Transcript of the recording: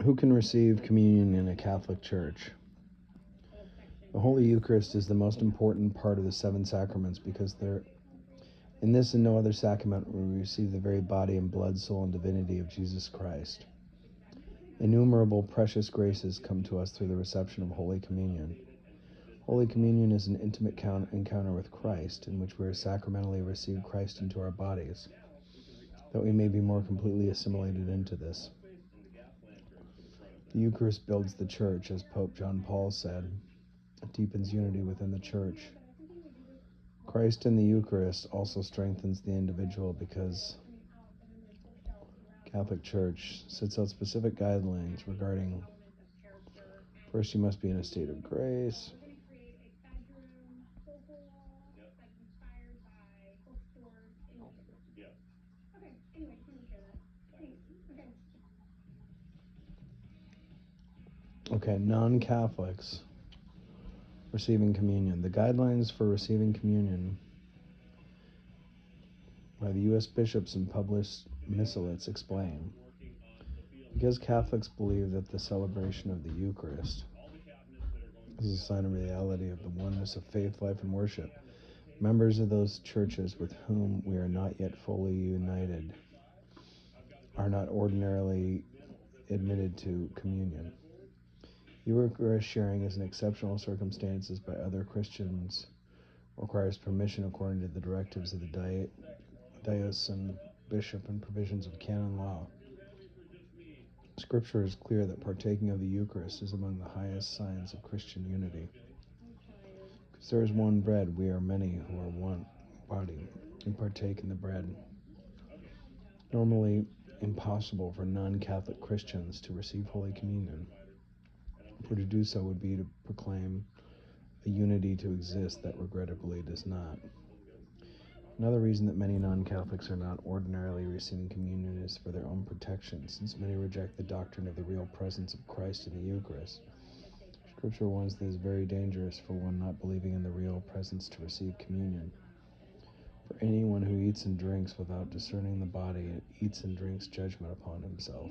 Who can receive communion in a Catholic Church? The Holy Eucharist is the most important part of the seven sacraments because in this and no other sacrament we receive the very body and blood, soul, and divinity of Jesus Christ. Innumerable precious graces come to us through the reception of Holy Communion. Holy Communion is an intimate encounter with Christ, in which we are sacramentally receive Christ into our bodies, that we may be more completely assimilated into this. The Eucharist builds the Church, as Pope John Paul said. It deepens unity within the Church. Christ in the Eucharist also strengthens the individual because Catholic Church sets out specific guidelines regarding, first, you must be in a state of grace. Okay, non-Catholics receiving communion. The guidelines for receiving communion by the U.S. bishops and published missalates explain. Because Catholics believe that the celebration of the Eucharist is a sign of reality of the oneness of faith, life, and worship, members of those churches with whom we are not yet fully united are not ordinarily admitted to communion. Eucharist sharing is an exceptional circumstances by other Christians, requires permission according to the directives of the diocesan bishop and provisions of canon law. Scripture is clear that partaking of the Eucharist is among the highest signs of Christian unity. Because there is one bread, we are many who are one body and partake in the bread. Normally impossible for non-Catholic Christians to receive Holy Communion, for to do so would be to proclaim a unity to exist that regrettably does not. Another reason that many non-Catholics are not ordinarily receiving communion is for their own protection, since many reject the doctrine of the real presence of Christ in the Eucharist. Scripture warns that it is very dangerous for one not believing in the real presence to receive communion. For anyone who eats and drinks without discerning the body eats and drinks judgment upon himself.